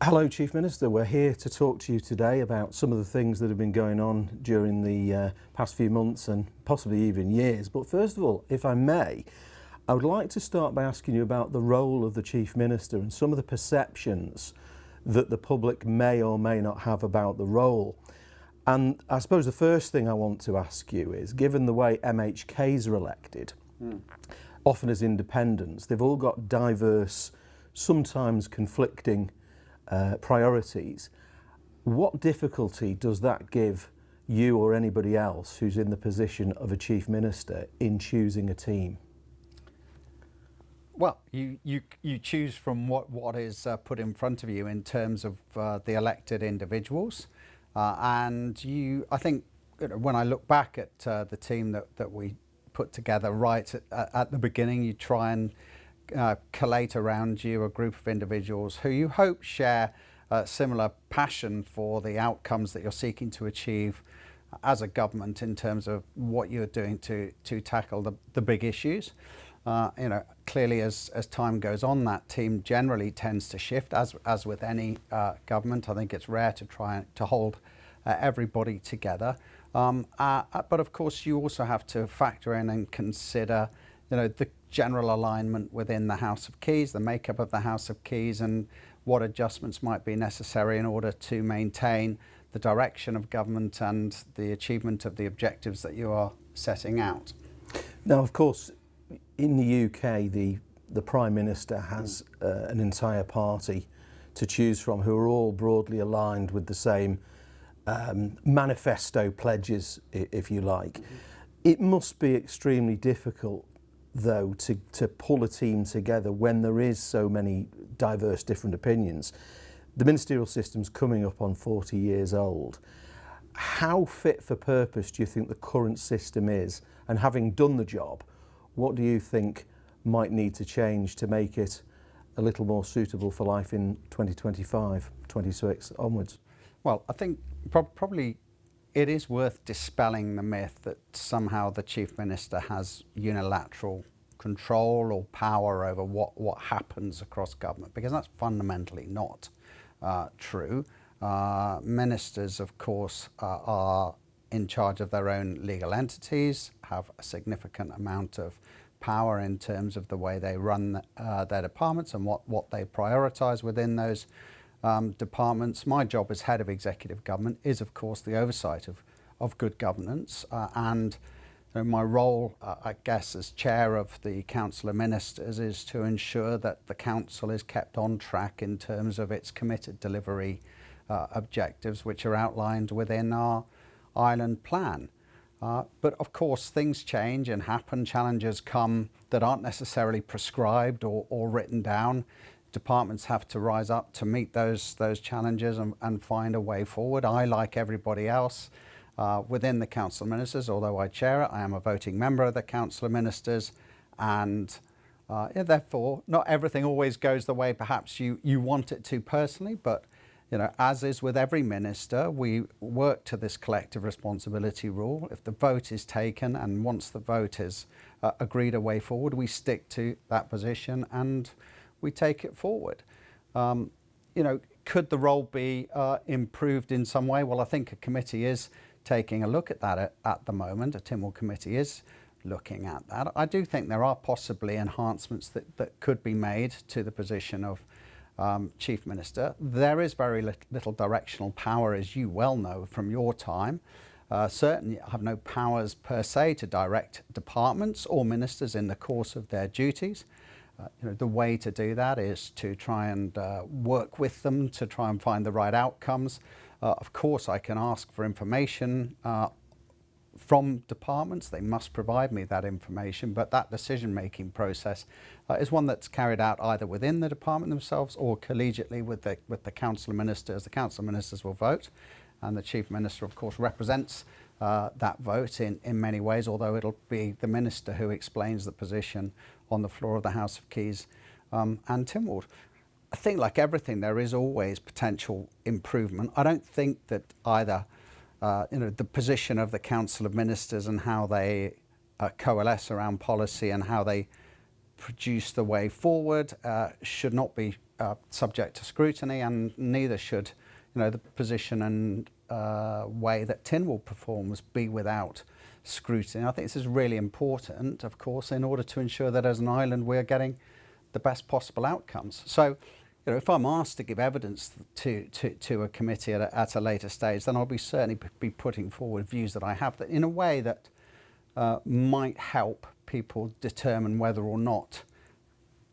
Hello, Chief Minister. We're here to talk to you today about some of the things that have been going on during the past few months and possibly even years. But first of all, if I may, I would like to start by asking you about the role of the Chief Minister and some of the perceptions that the public may or may not have about the role. And I suppose the first thing I want to ask you is, given the way MHKs are elected, often as independents, they've all got diverse, sometimes conflicting priorities. What difficulty does that give you or anybody else who's in the position of a Chief Minister in choosing a team? Well, you choose from what is put in front of you in terms of the elected individuals, and I think when I look back at the team that we put together right at the beginning, you try and collate around you a group of individuals who you hope share a similar passion for the outcomes that you're seeking to achieve as a government in terms of what you're doing to tackle the big issues. Clearly as time goes on, that team generally tends to shift, as with any government. I think it's rare to try to hold everybody together. But of course you also have to factor in and consider the general alignment within the House of Keys, the makeup of the House of Keys, and what adjustments might be necessary in order to maintain the direction of government and the achievement of the objectives that you are setting out. Now, of course, in the UK, the Prime Minister has an entire party to choose from who are all broadly aligned with the same manifesto pledges, if you like. It must be extremely difficult, though, to pull a team together when there is so many diverse different opinions. The ministerial system's coming up on 40 years old. How fit for purpose do you think the current system is? And having done the job, what do you think might need to change to make it a little more suitable for life in 2025, 26 onwards? Well, I think probably it is worth dispelling the myth that somehow the Chief Minister has unilateral control or power over what happens across government, because that's fundamentally not true. Ministers, of course, are in charge of their own legal entities, have a significant amount of power in terms of the way they run their departments and what they prioritise within those departments. My job as head of executive government is, of course, the oversight of good governance, and my role, I guess, as chair of the Council of Ministers is to ensure that the council is kept on track in terms of its committed delivery objectives, which are outlined within our island plan. But of course things change and happen, challenges come that aren't necessarily prescribed or written down. Departments have to rise up to meet those challenges and find a way forward. I, like everybody else within the Council of Ministers, although I chair it, I am a voting member of the Council of Ministers, and therefore not everything always goes the way perhaps you want it to personally, but as is with every minister, we work to this collective responsibility rule. If the vote is taken and once the vote is agreed a way forward, we stick to that position and we take it forward. Could the role be improved in some way? Well, I think a committee is taking a look at that at the moment. A Tynwald committee is looking at that. I do think there are possibly enhancements that could be made to the position of Chief Minister. There is very little directional power, as you well know from your time. Certainly I have no powers per se to direct departments or ministers in the course of their duties. The way to do that is to try and work with them to try and find the right outcomes. Of course, I can ask for information from departments. They must provide me that information, but that decision-making process is one that's carried out either within the department themselves or collegiately with the Council of Ministers. The Council of Ministers will vote, and the Chief Minister, of course, represents that vote in many ways, although it'll be the Minister who explains the position on the floor of the House of Keys and Tynwald. I think, like everything, there is always potential improvement. I don't think that either the position of the Council of Ministers and how they coalesce around policy and how they produce the way forward should not be subject to scrutiny, and neither should, the position and way that Tynwald performs be without scrutiny. I think this is really important, of course, in order to ensure that as an island we're getting the best possible outcomes. So, if I'm asked to give evidence to a committee at a later stage, then I'll certainly be putting forward views that I have that in a way that might help people determine whether or not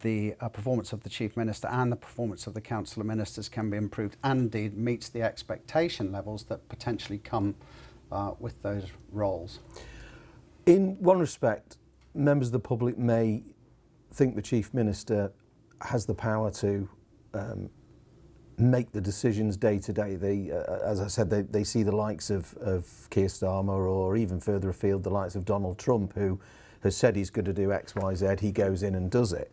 the performance of the Chief Minister and the performance of the Council of Ministers can be improved, and indeed meets the expectation levels that potentially come with those roles. In one respect, members of the public may think the Chief Minister has the power to make the decisions day to day. As I said, they see the likes of Keir Starmer, or even further afield, the likes of Donald Trump, who has said he's going to do X, Y, Z. He goes in and does it.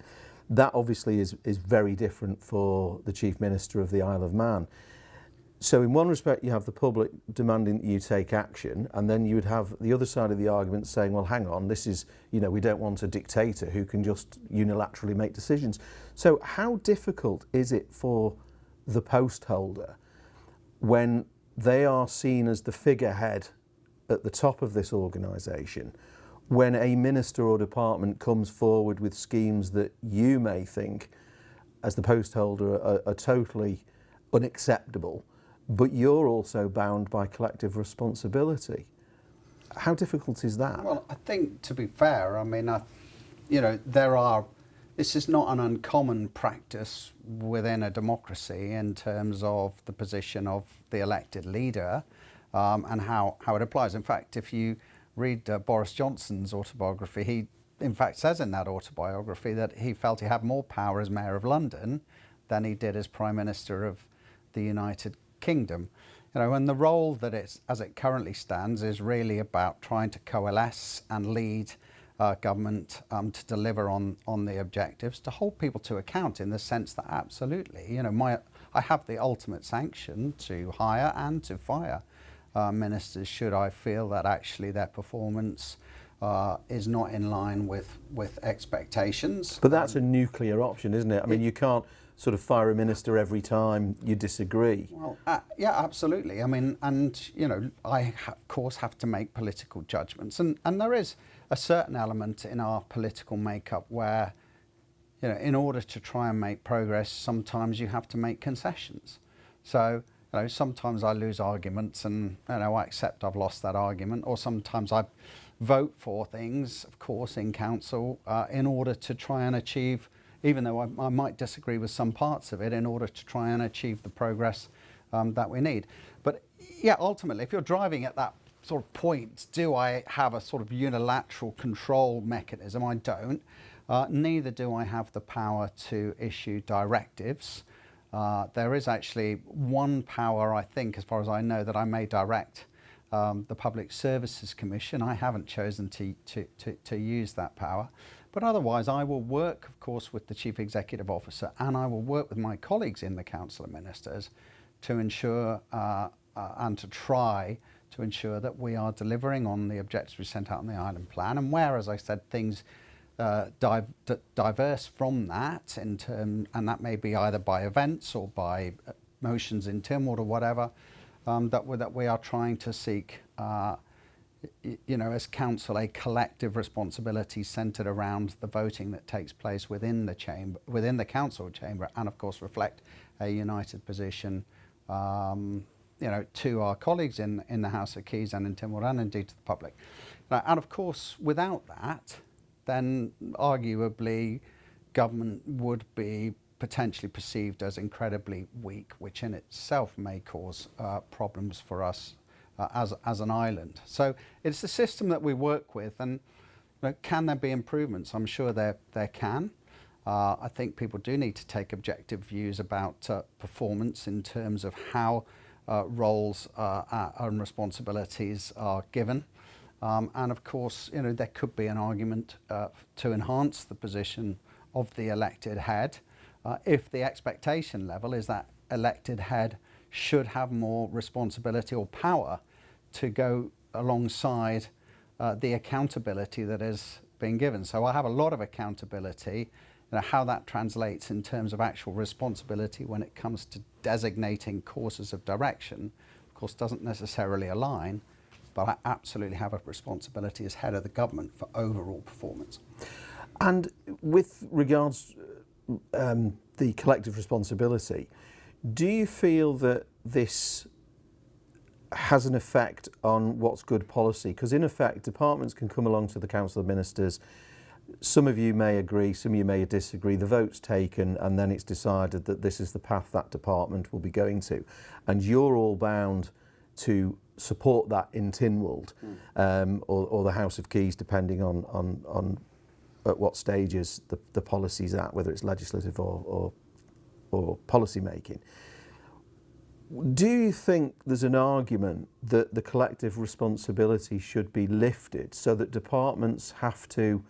That obviously is very different for the Chief Minister of the Isle of Man. So in one respect, you have the public demanding that you take action, and then you would have the other side of the argument saying, well, hang on, this is, we don't want a dictator who can just unilaterally make decisions. So how difficult is it for the post holder when they are seen as the figurehead at the top of this organisation, when a minister or department comes forward with schemes that you may think, as the post holder, are totally unacceptable, but you're also bound by collective responsibility? How difficult is that? Well, I think, to be fair, I mean, this is not an uncommon practice within a democracy in terms of the position of the elected leader and how it applies. In fact, if you read Boris Johnson's autobiography, he in fact says in that autobiography that he felt he had more power as Mayor of London than he did as Prime Minister of the United Kingdom. And the role that as it currently stands is really about trying to coalesce and lead government to deliver on the objectives, to hold people to account in the sense that absolutely, I have the ultimate sanction to hire and to fire ministers should I feel that actually their performance is not in line with expectations. But that's a nuclear option, isn't it? I mean, you can't sort of fire a minister every time you disagree. Well, yeah, absolutely. I mean, and, I, of course, have to make political judgments. And there is a certain element in our political makeup where, in order to try and make progress, sometimes you have to make concessions. So, sometimes I lose arguments and, I accept I've lost that argument, or sometimes I vote for things, of course, in council in order to try and achieve, even though I might disagree with some parts of it, in order to try and achieve the progress that we need. But yeah, ultimately, if you're driving at that sort of point, do I have a sort of unilateral control mechanism? I don't. Neither do I have the power to issue directives. There is actually one power, I think, as far as I know, that I may direct the Public Services Commission. I haven't chosen to use that power. But otherwise, I will work, of course, with the Chief Executive Officer, and I will work with my colleagues in the Council of Ministers to ensure and to try to ensure that we are delivering on the objectives we sent out in the Island Plan. And where, as I said, things diverse from that, and that may be either by events or by motions in Tynwald or whatever, that we are trying to seek, as council, a collective responsibility centred around the voting that takes place within the chamber, within the council chamber, and of course reflect a united position, to our colleagues in the House of Keys and in Tynwald, and indeed to the public. And of course, without that, then arguably government would be potentially perceived as incredibly weak, which in itself may cause problems for us as an island. So it's the system that we work with, and can there be improvements? I'm sure there can. I think people do need to take objective views about performance in terms of how roles and responsibilities are given. And of course, there could be an argument to enhance the position of the elected head if the expectation level is that elected head should have more responsibility or power to go alongside the accountability that is being given. So I have a lot of accountability how that translates in terms of actual responsibility when it comes to designating courses of direction, of course, doesn't necessarily align, but I absolutely have a responsibility as head of the government for overall performance. And with regards the collective responsibility, do you feel that this has an effect on what's good policy? Because in effect, departments can come along to the Council of Ministers. Some of you may agree, some of you may disagree. The vote's taken, and then it's decided that this is the path that department will be going to, and you're all bound to support that in Tynwald, or the House of Keys, depending on at what stages the policy's at, whether it's legislative or policy making. Do you think there's an argument that the collective responsibility should be lifted so that departments have to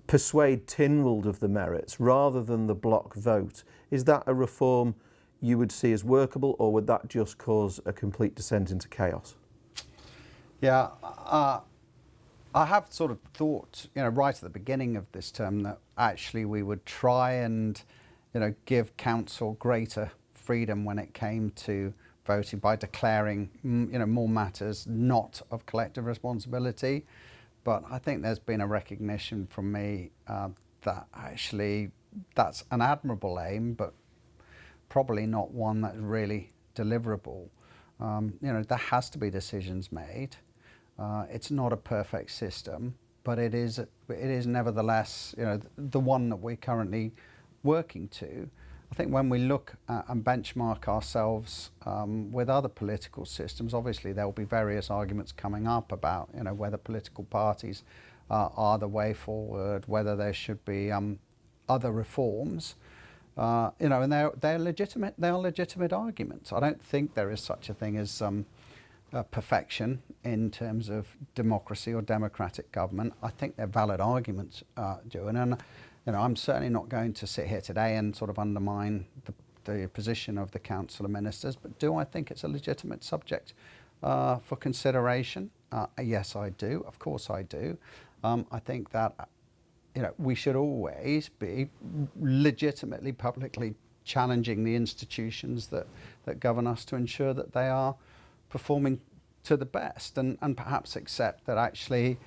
persuade Tynwald of the merits rather than the block vote? Is that a reform you would see as workable, or would that just cause a complete descent into chaos? Yeah, I have sort of thought, right at the beginning of this term that actually we would try and, give council greater freedom when it came to voting by declaring, more matters not of collective responsibility. But I think there's been a recognition from me that actually that's an admirable aim, but probably not one that's really deliverable. There has to be decisions made. It's not a perfect system, but it is nevertheless, the one that we're currently working to. I think when we look and benchmark ourselves with other political systems, obviously there will be various arguments coming up about whether political parties are the way forward, whether there should be other reforms, and they're legitimate. They are legitimate arguments. I don't think there is such a thing as perfection in terms of democracy or democratic government. I think they're valid arguments, Joan, and I'm certainly not going to sit here today and sort of undermine the position of the Council of Ministers, but do I think it's a legitimate subject for consideration? Yes, I do. Of course I do. I think that we should always be legitimately, publicly challenging the institutions that govern us to ensure that they are performing to the best, and perhaps accept that actually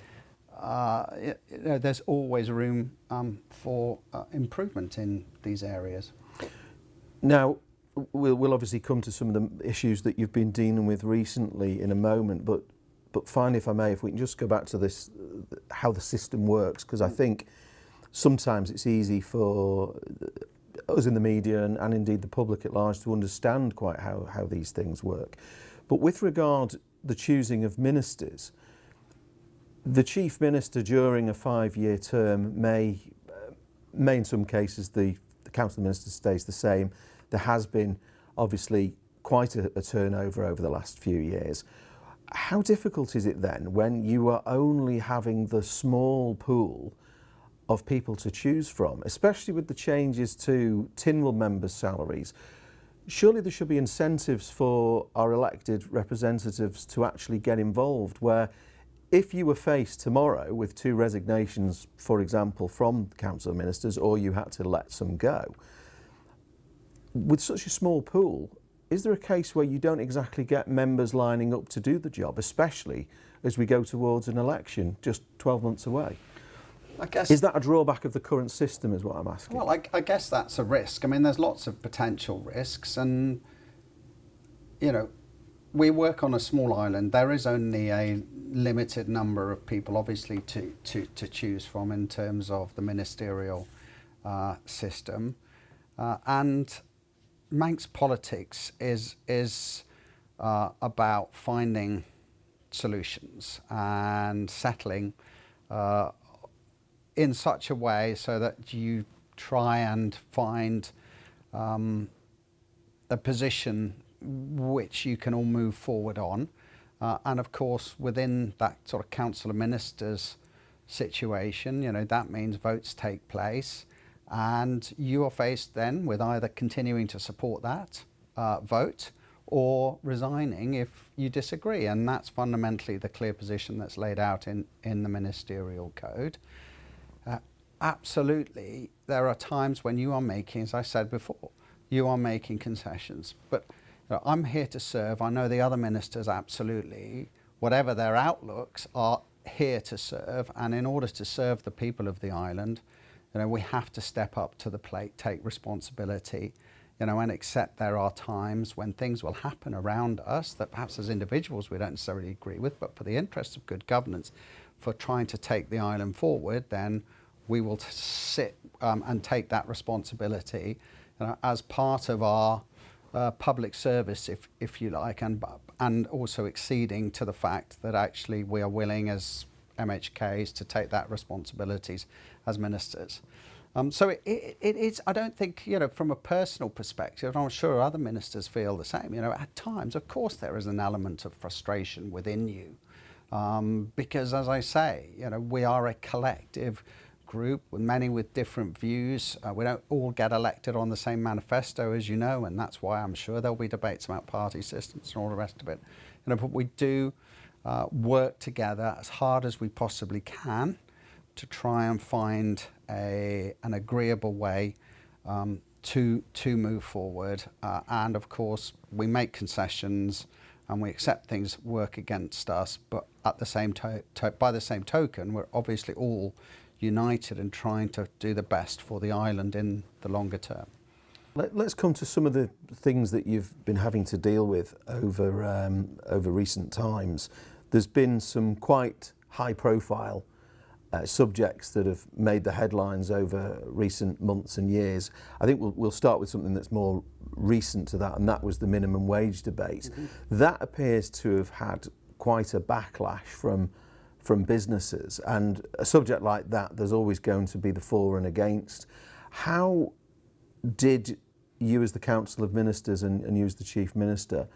there's always room for improvement in these areas. Now, we'll obviously come to some of the issues that you've been dealing with recently in a moment, but finally, if I may, if we can just go back to this, how the system works, because I think sometimes it's easy for us in the media and indeed the public at large to understand quite how these things work. But with regard the choosing of ministers, the Chief Minister during a 5-year term may in some cases the Council of Ministers stays the same. There has been obviously quite a turnover over the last few years. How difficult is it then when you are only having the small pool of people to choose from, especially with the changes to Tynwald members' salaries? Surely there should be incentives for our elected representatives to actually get involved, where if you were faced tomorrow with 2 resignations, for example, from the Council of Ministers, or you had to let some go, with such a small pool, is there a case where you don't exactly get members lining up to do the job, especially as we go towards an election just 12 months away? I guess, is that a drawback of the current system, is what I'm asking? Well, I guess that's a risk. I mean, there's lots of potential risks, and we work on a small island. There is only a limited number of people, obviously, to choose from in terms of the ministerial system, and Manx politics is about finding solutions and settling in such a way so that you try and find a position which you can all move forward on. And of course, within that sort of Council of Ministers situation, that means votes take place, and you are faced then with either continuing to support that vote or resigning if you disagree. And that's fundamentally the clear position that's laid out in the Ministerial Code. absolutely, there are times when you are making, as I said before, you are making concessions. But I'm here to serve. I know the other ministers absolutely, whatever their outlooks, are here to serve. And in order to serve the people of the island, we have to step up to the plate, take responsibility, and accept there are times when things will happen around us that perhaps as individuals we don't necessarily agree with, but for the interests of good governance, for trying to take the island forward, then we will sit and take that responsibility as part of our public service, if you like, and also acceding to the fact that actually we are willing as MHKs to take that responsibilities as ministers. So it is, I don't think, from a personal perspective, and I'm sure other ministers feel the same, at times, of course, there is an element of frustration within you. Because as I say, we are a collective group with many with different views. We don't all get elected on the same manifesto, as you know, and that's why I'm sure there'll be debates about party systems and all the rest of it. But we do work together as hard as we possibly can to try and find an agreeable way to move forward. And of course, we make concessions and we accept things work against us, but at the same by the same token, we're obviously all united in trying to do the best for the island in the longer term. Let's come to some of the things that you've been having to deal with over recent times. There's been some quite high-profile subjects that have made the headlines over recent months and years. I think we'll start with something that's more recent to that, and that was the minimum wage debate. Mm-hmm. That appears to have had quite a backlash from businesses, and a subject like that, there's always going to be the for and against. How did you, as the Council of Ministers and you as the Chief Minister,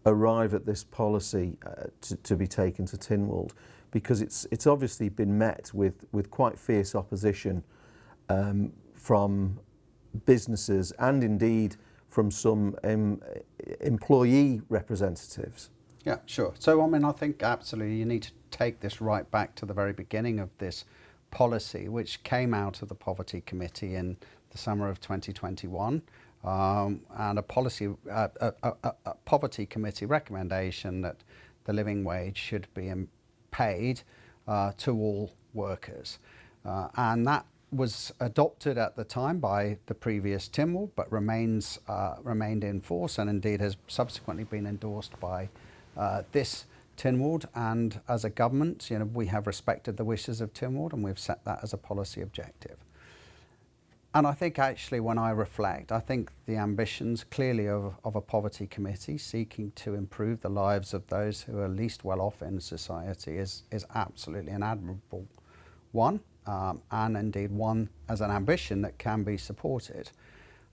arrive at this policy to be taken to Tynwald? Because it's obviously been met with quite fierce opposition from businesses and indeed from some employee representatives. Yeah, sure. So, I think absolutely you need to take this right back to the very beginning of this policy, which came out of the Poverty Committee in the summer of 2021, and a Poverty Committee recommendation that the living wage should be paid to all workers. And that was adopted at the time by the previous Tynwald, but remained in force, and indeed has subsequently been endorsed by this Tynwald. And as a government, we have respected the wishes of Tynwald, and we've set that as a policy objective. And I think actually when I reflect, I think the ambitions clearly of a poverty committee seeking to improve the lives of those who are least well off in society is absolutely an admirable one, and indeed one as an ambition that can be supported.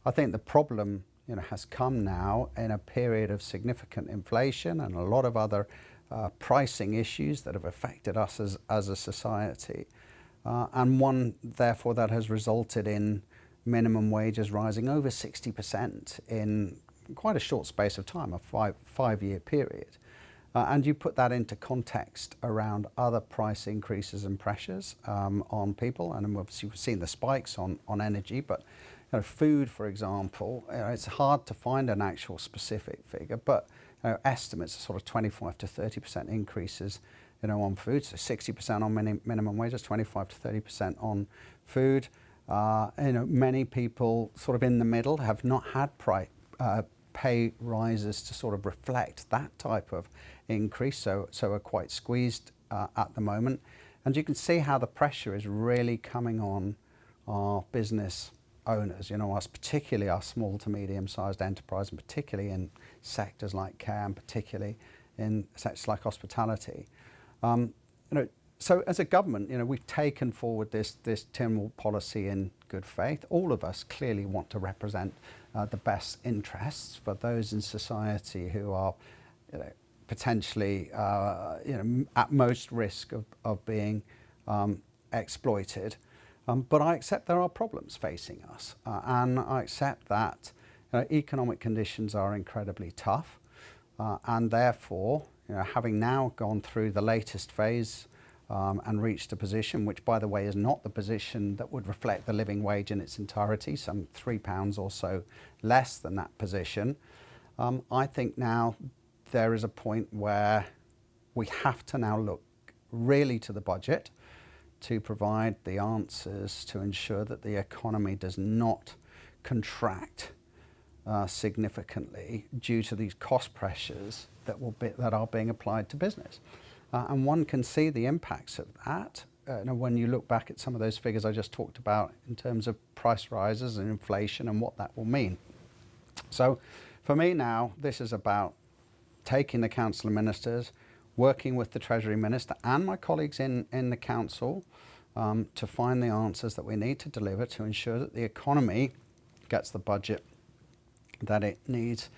I think the problem has come now in a period of significant inflation and a lot of other pricing issues that have affected us as a society, and one therefore that has resulted in minimum wages rising over 60% in quite a short space of time, a five-year period. And you put that into context around other price increases and pressures on people, and obviously we've seen the spikes on energy, but food, for example, it's hard to find an actual specific figure, but estimates are sort of 25 to 30% increases on food, so 60% on minimum wages, 25 to 30% on food. Many people sort of in the middle have not had pay rises to sort of reflect that type of increase, so are quite squeezed at the moment. And you can see how the pressure is really coming on our business owners, particularly our small to medium-sized enterprise, and particularly in sectors like care, and particularly in sectors like hospitality. So as a government, we've taken forward this Tynwald policy in good faith. All of us clearly want to represent the best interests for those in society who are potentially at most risk of being exploited. But I accept there are problems facing us, and I accept that economic conditions are incredibly tough, and therefore, having now gone through the latest phase and reached a position which, by the way, is not the position that would reflect the living wage in its entirety, some £3 or so less than that position. I think now there is a point where we have to now look really to the budget to provide the answers to ensure that the economy does not contract significantly due to these cost pressures that are being applied to business. And one can see the impacts of that when you look back at some of those figures I just talked about in terms of price rises and inflation and what that will mean. So for me now, this is about taking the Council of Ministers, working with the Treasury Minister and my colleagues in the Council to find the answers that we need to deliver to ensure that the economy gets the budget that it needs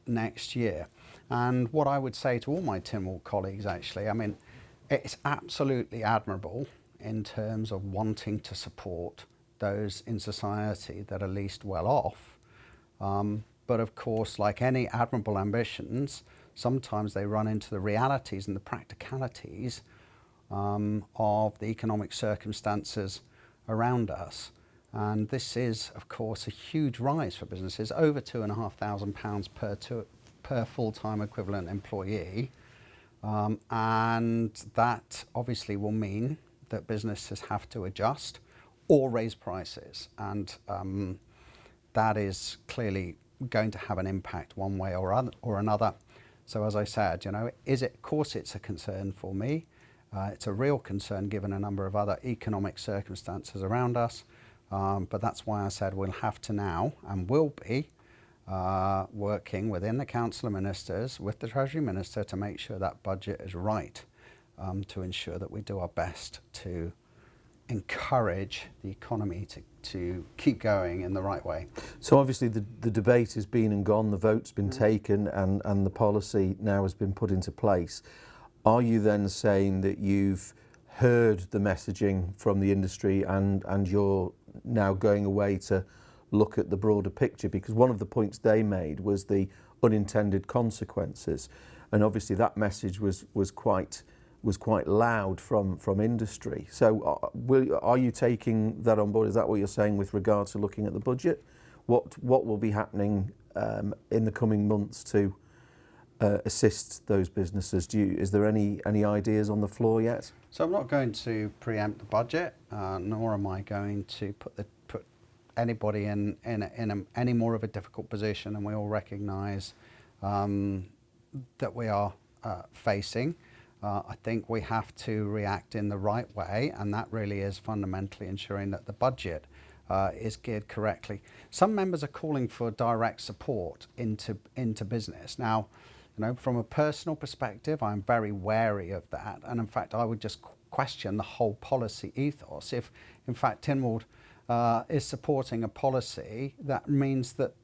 next year. And what I would say to all my Tynwald colleagues, actually, I mean, it's absolutely admirable in terms of wanting to support those in society that are least well off. But of course, like any admirable ambitions, sometimes they run into the realities and the practicalities of the economic circumstances around us. And this is, of course, a huge rise for businesses, over £2,500 per full-time equivalent employee. And that obviously will mean that businesses have to adjust or raise prices. And that is clearly going to have an impact one way or another. So as I said, of course it's a concern for me. It's a real concern given a number of other economic circumstances around us. But that's why I said we'll have to now and will be working within the Council of Ministers with the Treasury Minister to make sure that budget is right, to ensure that we do our best to encourage the economy to keep going in the right way. So obviously the debate has been and gone, the vote's been taken and the policy now has been put into place. Are you then saying that you've heard the messaging from the industry and you're now going away to look at the broader picture? Because one of the points they made was the unintended consequences, and obviously that message was quite loud from industry. So are you taking that on board? Is that what you're saying with regard to looking at the budget? What will be happening in the coming months to assist those businesses? Is there any ideas on the floor yet? So I'm not going to preempt the budget, nor am I going to put anybody in any more of a difficult position than we all recognise that we are facing. I think we have to react in the right way, and that really is fundamentally ensuring that the budget is geared correctly. Some members are calling for direct support into business. Now, from a personal perspective, I'm very wary of that, and in fact, I would just question the whole policy ethos. If, in fact, Tynwald is supporting a policy that means that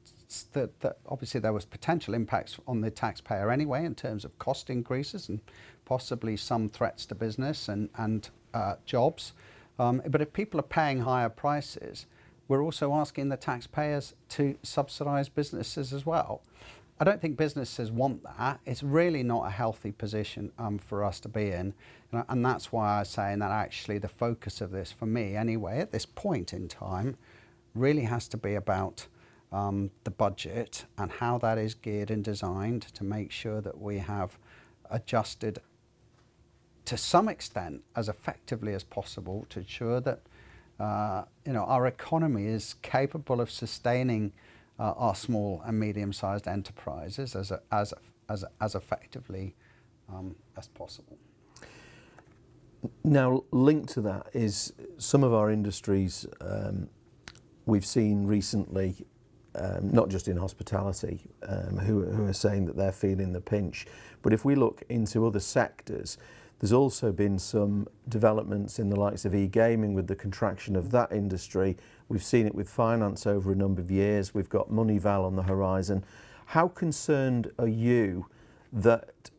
obviously there was potential impacts on the taxpayer anyway in terms of cost increases and possibly some threats to business and jobs. But if people are paying higher prices, we're also asking the taxpayers to subsidise businesses as well. I don't think businesses want that. It's really not a healthy position for us to be in. And that's why I'm saying that actually the focus of this, for me anyway, at this point in time, really has to be about the budget and how that is geared and designed to make sure that we have adjusted to some extent as effectively as possible to ensure that our economy is capable of sustaining our small and medium-sized enterprises as effectively as possible. Now, linked to that is some of our industries we've seen recently, not just in hospitality, who are saying that they're feeling the pinch. But if we look into other sectors, there's also been some developments in the likes of e-gaming with the contraction of that industry. We've seen it with finance over a number of years. We've got Moneyval on the horizon. How concerned are you that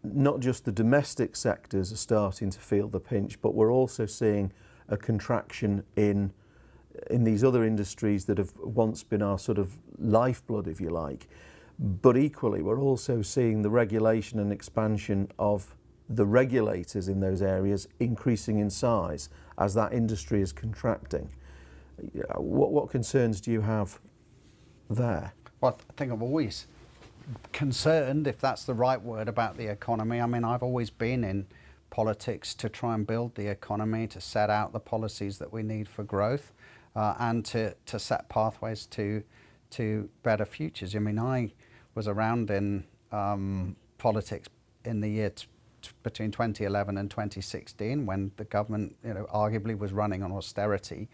not just the domestic sectors are starting to feel the pinch, but we're also seeing a contraction in these other industries that have once been our sort of lifeblood, if you like? But equally, we're also seeing the regulation and expansion of the regulators in those areas increasing in size as that industry is contracting. What concerns do you have there? Well, I think I'm always concerned, if that's the right word, about the economy. I mean, I've always been in politics to try and build the economy, to set out the policies that we need for growth, and to set pathways to better futures. I mean, I was around in politics in the year between 2011 and 2016, when the government, arguably was running on austerity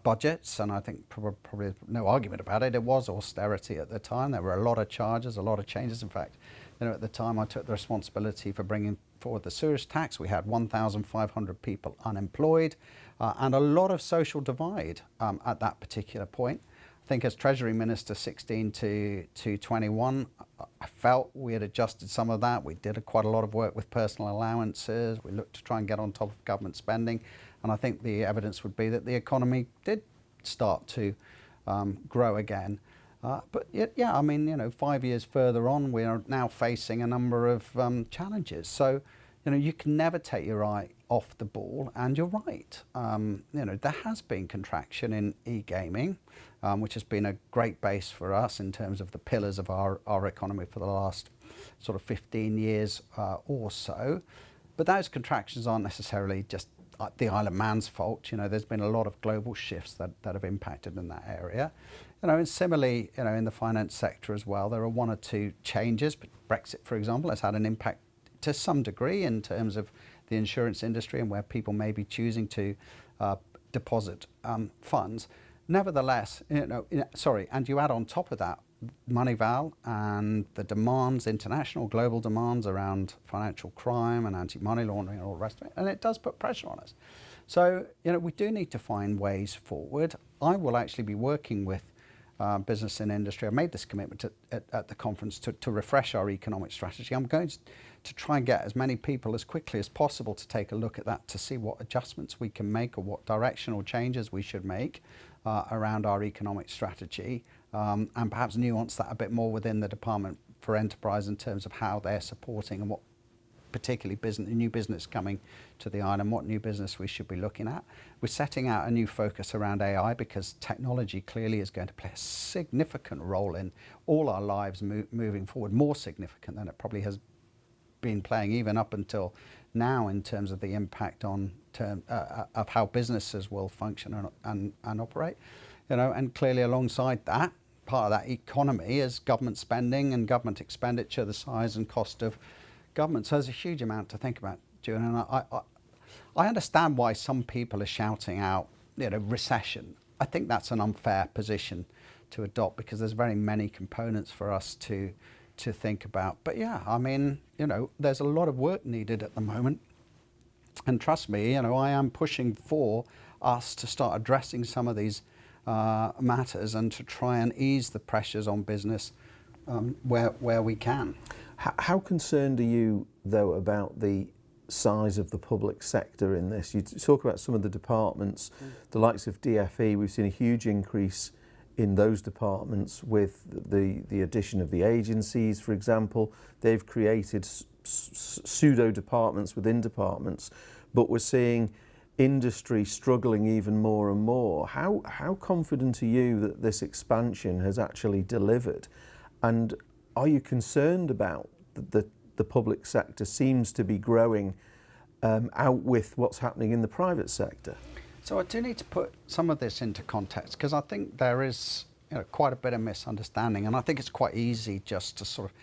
budgets, and I think probably no argument about it. It was austerity at the time. There were a lot of charges, a lot of changes. In fact, at the time I took the responsibility for bringing forward the sewage tax. We had 1,500 people unemployed, and a lot of social divide at that particular point. I think as Treasury Minister 16 to 21, I felt we had adjusted some of that. We did quite a lot of work with personal allowances. We looked to try and get on top of government spending. And I think the evidence would be that the economy did start to grow again. But yeah, I mean, 5 years further on, we are now facing a number of challenges. So, you can never take your eye off the ball, and you're right. There has been contraction in e-gaming, which has been a great base for us in terms of the pillars of our economy for the last sort of 15 years or so. But those contractions aren't necessarily just the Isle of Man's fault. There's been a lot of global shifts that have impacted in that area. And similarly, in the finance sector as well, there are one or two changes. But Brexit, for example, has had an impact to some degree in terms of the insurance industry and where people may be choosing to deposit funds. Nevertheless, and you add on top of that Moneyval and the demands, international global demands around financial crime and anti-money laundering and all the rest of it, and it does put pressure on us. So, we do need to find ways forward. I will actually be working with business and industry. I made this commitment at the conference to refresh our economic strategy. I'm going to try and get as many people as quickly as possible to take a look at that, to see what adjustments we can make or what directional changes we should make around our economic strategy, and perhaps nuance that a bit more within the Department for Enterprise in terms of how they're supporting and what particularly new business coming to the island, what new business we should be looking at. We're setting out a new focus around AI because technology clearly is going to play a significant role in all our lives moving forward, more significant than it probably has been playing even up until now in terms of the impact on of how businesses will function and operate. And clearly alongside that, part of that economy is government spending and government expenditure, the size and cost of government. So there's a huge amount to think about, Julian. And I understand why some people are shouting out, recession. I think that's an unfair position to adopt because there's very many components for us to think about. But yeah, I mean, there's a lot of work needed at the moment. And trust me, I am pushing for us to start addressing some of these matters and to try and ease the pressures on business where we can. How concerned are you, though, about the size of the public sector in this? You talk about some of the departments, the likes of DFE. We've seen a huge increase in those departments with the addition of the agencies, for example. They've created pseudo departments within departments, but we're seeing industry struggling even more and more. How confident are you that this expansion has actually delivered? And are you concerned about the public sector seems to be growing out with what's happening in the private sector? So I do need to put some of this into context because I think there is quite a bit of misunderstanding, and I think it's quite easy just to sort of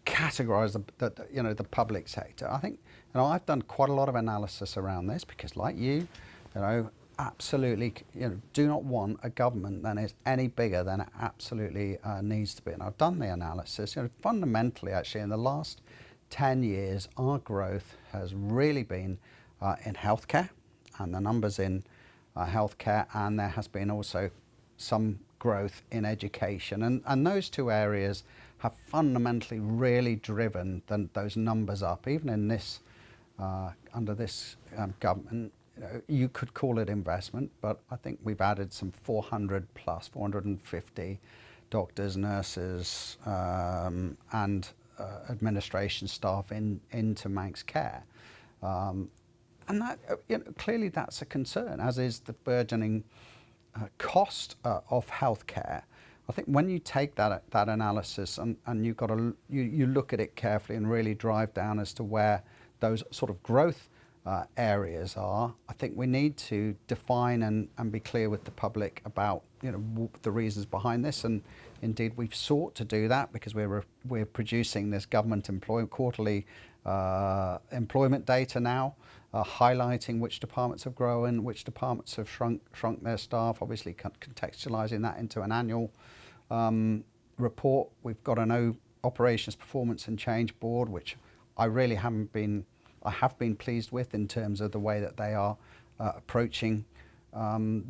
categorise the public sector. I think I've done quite a lot of analysis around this because, like you, absolutely, do not want a government that is any bigger than it absolutely needs to be. And I've done the analysis. Fundamentally, actually, in the last 10 years, our growth has really been in healthcare, and the numbers in healthcare, and there has been also some growth in education. And those two areas have fundamentally really driven those numbers up, even in this, under this government. You could call it investment, but I think we've added some 450 doctors, nurses, and administration staff into Manx care. And that, clearly that's a concern, as is the burgeoning cost of healthcare. I think when you take that analysis and you've got you look at it carefully and really drive down as to where those sort of growth areas are, I think we need to define and be clear with the public about the reasons behind this. And indeed, we've sought to do that because we're producing this government quarterly employment data now, highlighting which departments have grown, which departments have shrunk their staff. Obviously, contextualising that into an annual report. We've got an operations performance and change board, which I really have been pleased with in terms of the way that they are approaching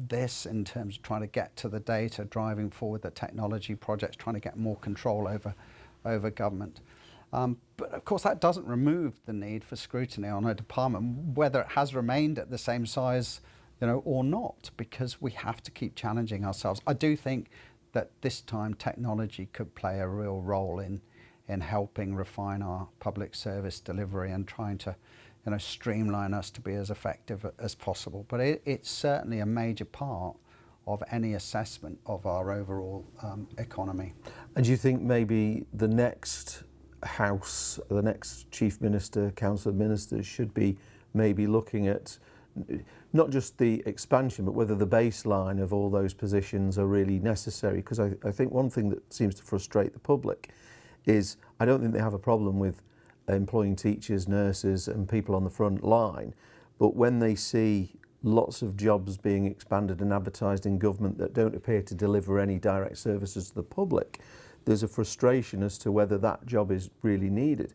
this, in terms of trying to get to the data, driving forward the technology projects, trying to get more control over government. But of course, that doesn't remove the need for scrutiny on a department, whether it has remained at the same size, or not, because we have to keep challenging ourselves. I do think that this time technology could play a real role in helping refine our public service delivery and trying to streamline us to be as effective as possible. But it's certainly a major part of any assessment of our overall economy. And do you think maybe the next House, the next Chief Minister, Council of Ministers should be maybe looking at not just the expansion, but whether the baseline of all those positions are really necessary? Because I think one thing that seems to frustrate the public is I don't think they have a problem with employing teachers, nurses and people on the front line, but when they see lots of jobs being expanded and advertised in government that don't appear to deliver any direct services to the public, there's a frustration as to whether that job is really needed.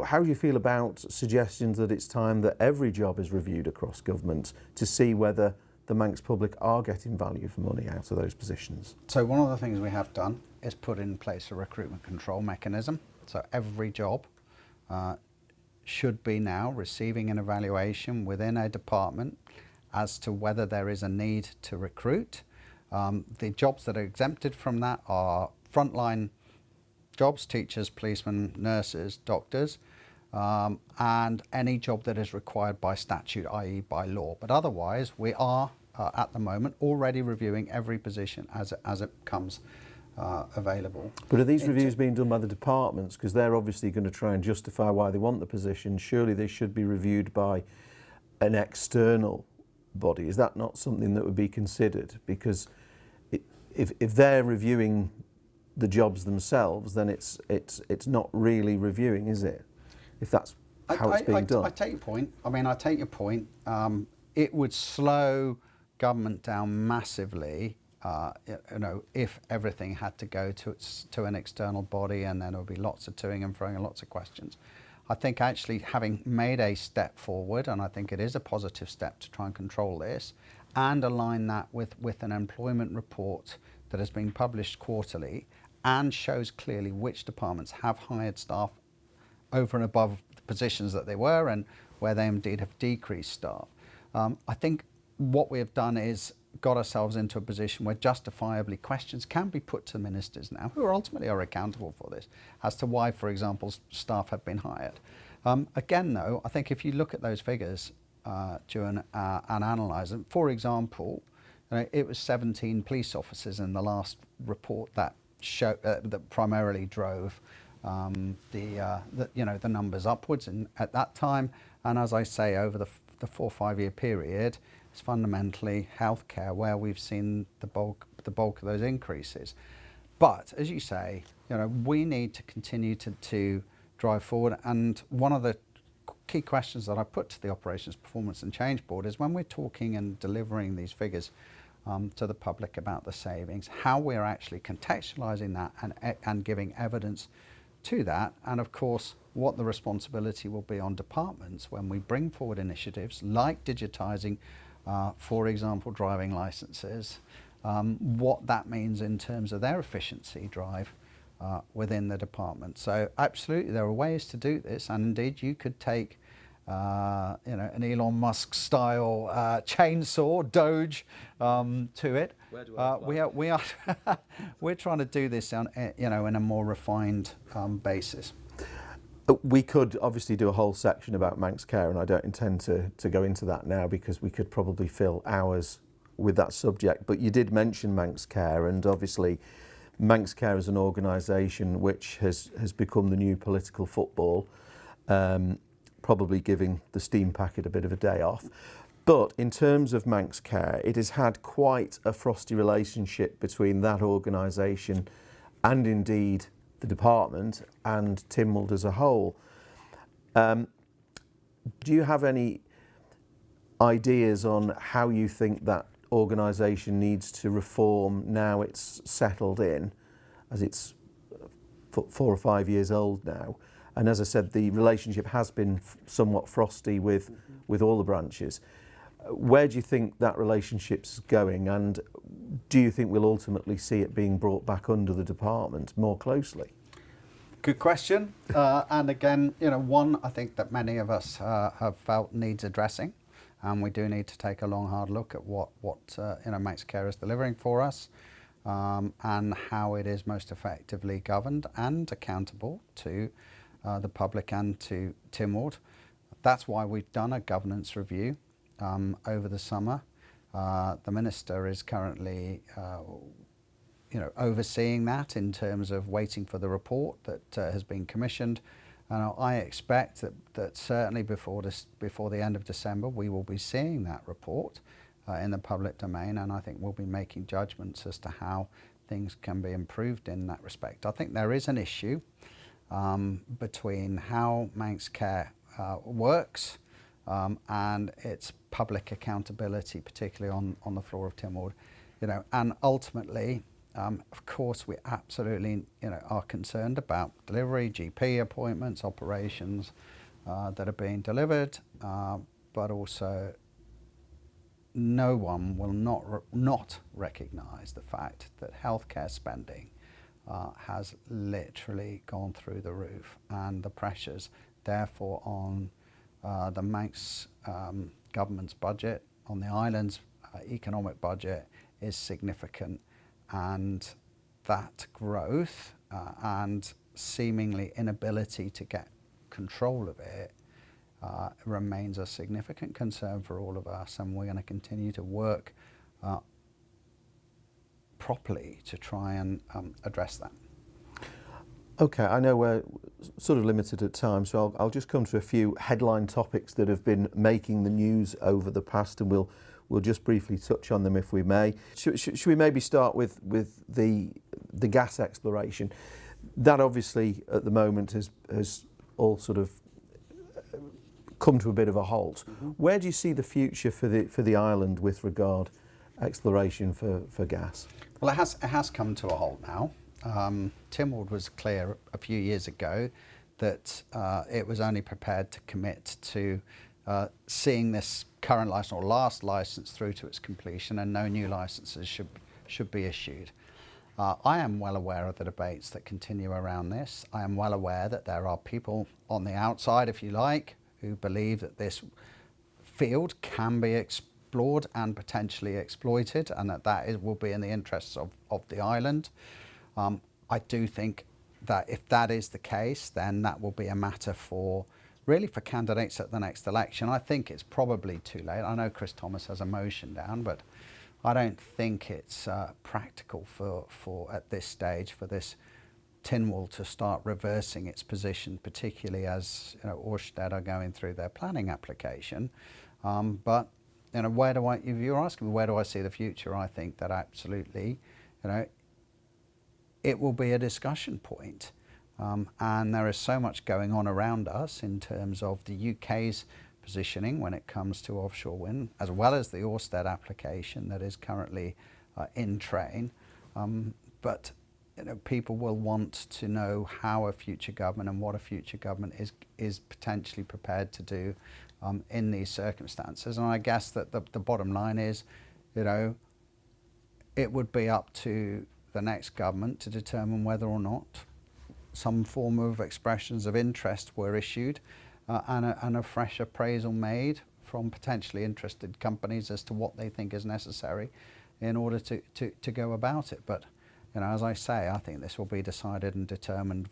How do you feel about suggestions that it's time that every job is reviewed across government to see whether the Manx public are getting value for money out of those positions? So one of the things we have done is put in place a recruitment control mechanism. So every job should be now receiving an evaluation within a department as to whether there is a need to recruit. The jobs that are exempted from that are frontline jobs, teachers, policemen, nurses, doctors, and any job that is required by statute, i.e. by law. But otherwise, we are at the moment already reviewing every position as it comes available. But are these reviews being done by the departments? Because they're obviously going to try and justify why they want the position. Surely they should be reviewed by an external body. Is that not something that would be considered? Because if they're reviewing the jobs themselves, then it's not really reviewing, is it? If that's how it's being done. I take your point. I take your point. It would slow government down massively, if everything had to go to an external body, and then there would be lots of toing and froing and lots of questions. I think actually having made a step forward, and I think it is a positive step to try and control this, and align that with an employment report that has been published quarterly and shows clearly which departments have hired staff over and above the positions that they were and where they indeed have decreased staff. I think what we have done is got ourselves into a position where justifiably questions can be put to ministers now, who ultimately are accountable for this, as to why, for example, staff have been hired. Again, though, I think if you look at those figures and analyse them, for example, it was 17 police officers in the last report that that primarily drove the numbers upwards at that time. And as I say, over the 4 or 5 year period, it's fundamentally healthcare where we've seen the bulk of those increases. But as you say, we need to continue to drive forward. And one of the key questions that I put to the Operations Performance and Change Board is, when we're talking and delivering these figures to the public about the savings, how we're actually contextualising that and giving evidence to that, and of course what the responsibility will be on departments when we bring forward initiatives like digitising, for example, driving licences, what that means in terms of their efficiency drive within the department. So absolutely there are ways to do this, and indeed you could take an Elon Musk style chainsaw, Doge, to it. Where do I we are we're trying to do this on, in a more refined basis. We could obviously do a whole section about Manx care, and I don't intend to go into that now because we could probably fill hours with that subject. But you did mention Manx care, and obviously Manx care is an organisation which has become the new political football, probably giving the steam packet a bit of a day off. But in terms of Manx care, it has had quite a frosty relationship between that organisation and indeed the department and Tynwald as a whole. Do you have any ideas on how you think that organisation needs to reform now it's settled in, as it's 4 or 5 years old now? And as I said, the relationship has been somewhat frosty with all the branches. Where do you think that relationship's going, and do you think we'll ultimately see it being brought back under the department more closely? Good question. And again, one I think that many of us have felt needs addressing, and we do need to take a long, hard look at what Manx care is delivering for us, and how it is most effectively governed and accountable to the public and to Tynwald. That's why we've done a governance review over the summer. The Minister is currently overseeing that in terms of waiting for the report that has been commissioned. And I expect that certainly before the end of December we will be seeing that report in the public domain, and I think we'll be making judgments as to how things can be improved in that respect. I think there is an issue between how Manx care works and its public accountability, particularly on the floor of Tynwald, and ultimately, of course, we absolutely are concerned about delivery, GP appointments, operations that are being delivered, but also no one will not recognise the fact that healthcare spending has literally gone through the roof, and the pressures therefore on the Manx government's budget, on the island's economic budget, is significant, and that growth and seemingly inability to get control of it remains a significant concern for all of us, and we're going to continue to work properly to try and address that. Okay, I know we're sort of limited at time, so I'll just come to a few headline topics that have been making the news over the past, and we'll just briefly touch on them if we may. Should we maybe start with the gas exploration? That obviously at the moment has all sort of come to a bit of a halt. Mm-hmm. Where do you see the future for the island with regard exploration for gas? Well, it has come to a halt now. Tynwald was clear a few years ago that it was only prepared to commit to seeing this current licence or last licence through to its completion, and no new licences should be issued. I am well aware of the debates that continue around this. I am well aware that there are people on the outside, if you like, who believe that this field can be explored and potentially exploited, and that will be in the interests of the island. I do think that if that is the case, then that will be a matter for candidates at the next election. I think it's probably too late. I know Chris Thomas has a motion down, but I don't think it's practical for at this stage for this Tynwald to start reversing its position, particularly as Orsted are going through their planning application. But if you're asking me where do I see the future, I think that absolutely, it will be a discussion point. And there is so much going on around us in terms of the UK's positioning when it comes to offshore wind, as well as the Orsted application that is currently in train. But people will want to know how a future government and what a future government is potentially prepared to do in these circumstances. And I guess that the bottom line is, it would be up to the next government to determine whether or not some form of expressions of interest were issued and a fresh appraisal made from potentially interested companies as to what they think is necessary in order to go about it. But as I say, I think this will be decided and determined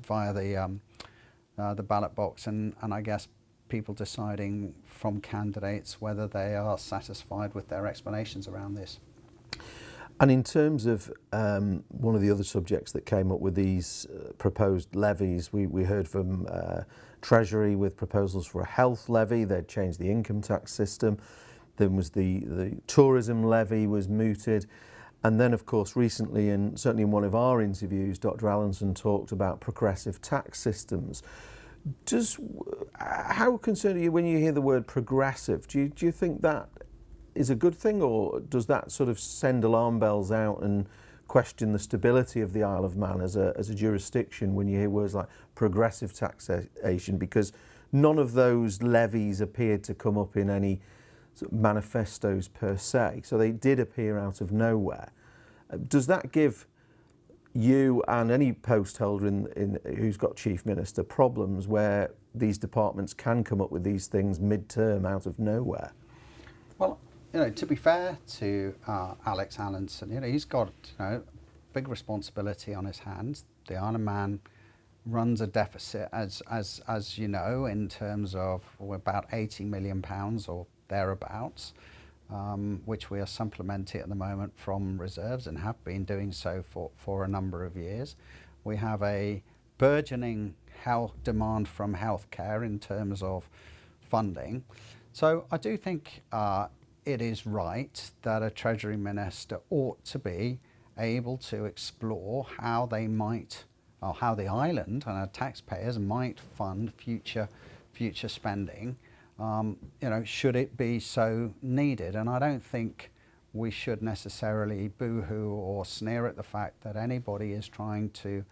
via the ballot box, and I guess people deciding from candidates whether they are satisfied with their explanations around this. And in terms of one of the other subjects that came up with these proposed levies, we heard from Treasury with proposals for a health levy. They'd changed the income tax system. Then was the tourism levy was mooted. And then, of course, recently, and certainly in one of our interviews, Dr. Allinson talked about progressive tax systems. How concerned are you when you hear the word progressive? Do you think that is a good thing, or does that sort of send alarm bells out and question the stability of the Isle of Man as a jurisdiction when you hear words like progressive taxation? Because none of those levies appeared to come up in any sort of manifestos per se, so they did appear out of nowhere. Does that give you and any post holder who's got Chief Minister problems where these departments can come up with these things mid-term out of nowhere? Well, to be fair to Alex Allinson, he's got big responsibility on his hands. The Isle of Man runs a deficit, as you know, in terms of about £80 million or thereabouts, which we are supplementing at the moment from reserves and have been doing so for a number of years. We have a burgeoning health demand from healthcare in terms of funding. So I do think it is right that a Treasury Minister ought to be able to explore how they might, or how the island and our taxpayers might fund future spending, should it be so needed. And I don't think we should necessarily boo-hoo or sneer at the fact that anybody is trying to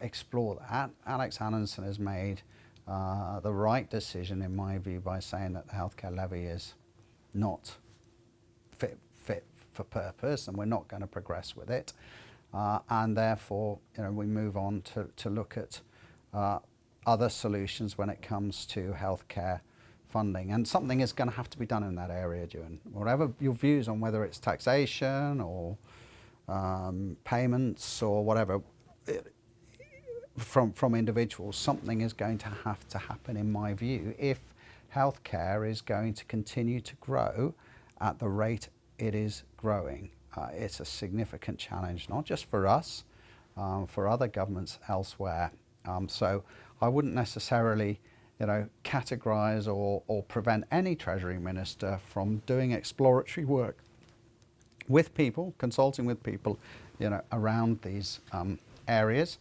explore that. Alex Allinson has made the right decision, in my view, by saying that the healthcare levy is not fit for purpose and we're not going to progress with it. And therefore, we move on to look at other solutions when it comes to healthcare funding. And something is going to have to be done in that area, Ewan. Whatever your views on whether it's taxation or payments or whatever, from individuals, something is going to have to happen, in my view, if healthcare is going to continue to grow at the rate it is growing. It's a significant challenge, not just for us, for other governments elsewhere. So I wouldn't necessarily categorise or prevent any Treasury Minister from doing exploratory work with people, consulting with people, around these areas.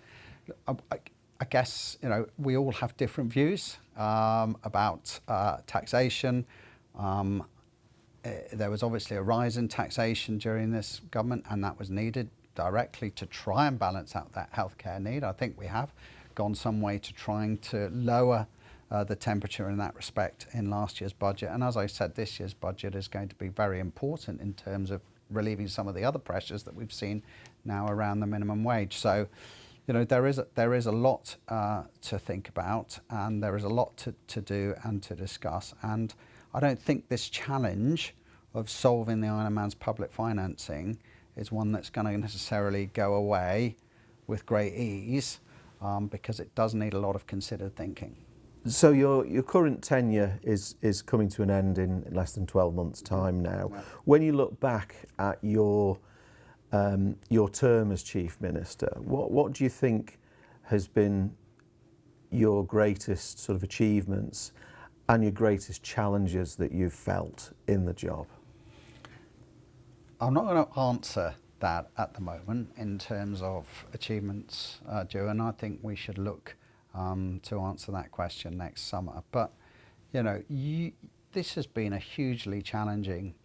I guess we all have different views about taxation. There was obviously a rise in taxation during this government, and that was needed directly to try and balance out that healthcare need. I think we have gone some way to trying to lower the temperature in that respect in last year's budget. And as I said, this year's budget is going to be very important in terms of relieving some of the other pressures that we've seen now around the minimum wage. So, there is a lot to think about, and there is a lot to do and to discuss. And I don't think this challenge of solving the Isle of Man's public financing is one that's going to necessarily go away with great ease, because it does need a lot of considered thinking. So your current tenure is coming to an end in less than 12 months' time now. Yeah. When you look back at your term as Chief Minister, what do you think has been your greatest sort of achievements and your greatest challenges that you've felt in the job? I'm not going to answer that at the moment in terms of achievements, Joe, and I think we should look to answer that question next summer. But, this has been a hugely challenging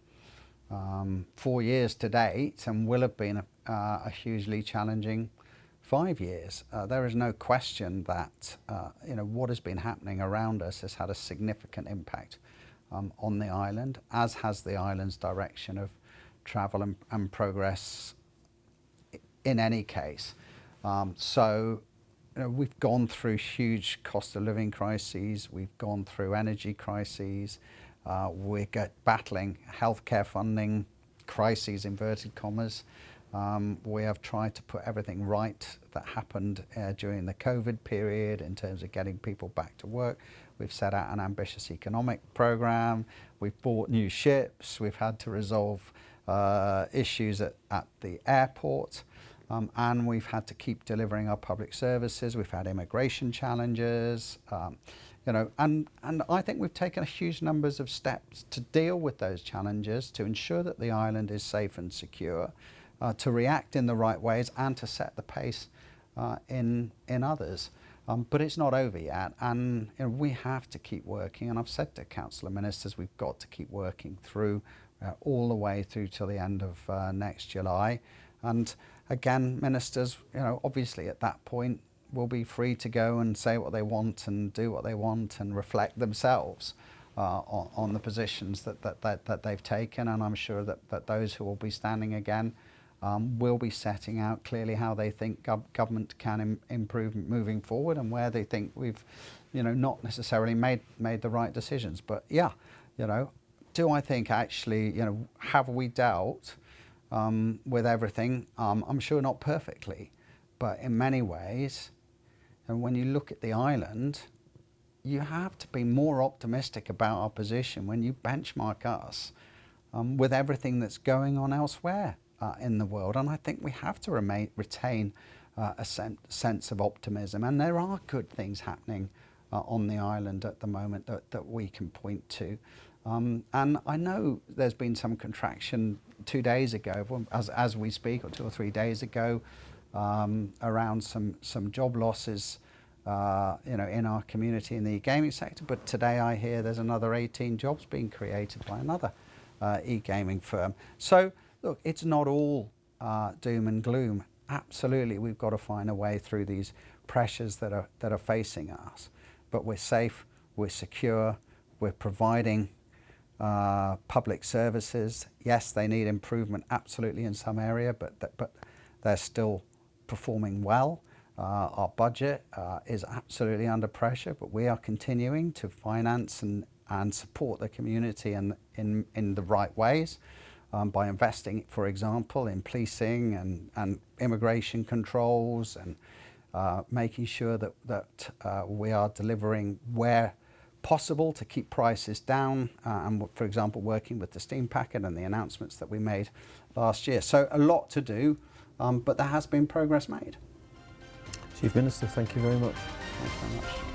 4 years to date, and will have been a hugely challenging 5 years. There is no question that what has been happening around us has had a significant impact on the island, as has the island's direction of travel and progress in any case. So we've gone through huge cost of living crises, we've gone through energy crises, we're battling healthcare funding crises, inverted commas. We have tried to put everything right that happened during the COVID period in terms of getting people back to work. We've set out an ambitious economic programme, we've bought new ships, we've had to resolve issues at the airport, and we've had to keep delivering our public services. We've had immigration challenges, and I think we've taken a huge numbers of steps to deal with those challenges, to ensure that the island is safe and secure, to react in the right ways and to set the pace in others. But it's not over yet, and we have to keep working, and I've said to Council of Ministers we've got to keep working through all the way through till the end of next July. And again, ministers, obviously at that point will be free to go and say what they want and do what they want and reflect themselves on the positions that they've taken, and I'm sure that those who will be standing again will be setting out clearly how they think government can improve moving forward, and where they think we've, not necessarily made the right decisions. But yeah, do I think actually, have we dealt with everything? I'm sure not perfectly, but in many ways, and when you look at the island, you have to be more optimistic about our position when you benchmark us with everything that's going on elsewhere in the world. And I think we have to retain a sense of optimism, and there are good things happening on the island at the moment that we can point to. And I know there's been some contraction 2 days ago, as we speak, or 2 or 3 days ago, around some job losses in our community in the e-gaming sector. But today I hear there's another 18 jobs being created by another e-gaming firm. So look, it's not all doom and gloom. Absolutely, we've got to find a way through these pressures that are facing us. But we're safe, we're secure, we're providing public services. Yes, they need improvement, absolutely, in some area, but they're still performing well. Our budget is absolutely under pressure, but we are continuing to finance and support the community in the right ways. By investing, for example, in policing and immigration controls, and making sure that we are delivering where possible to keep prices down, and for example working with the steam packet and the announcements that we made last year. So a lot to do, but there has been progress made. Chief Minister, thank you very much. Thanks very much.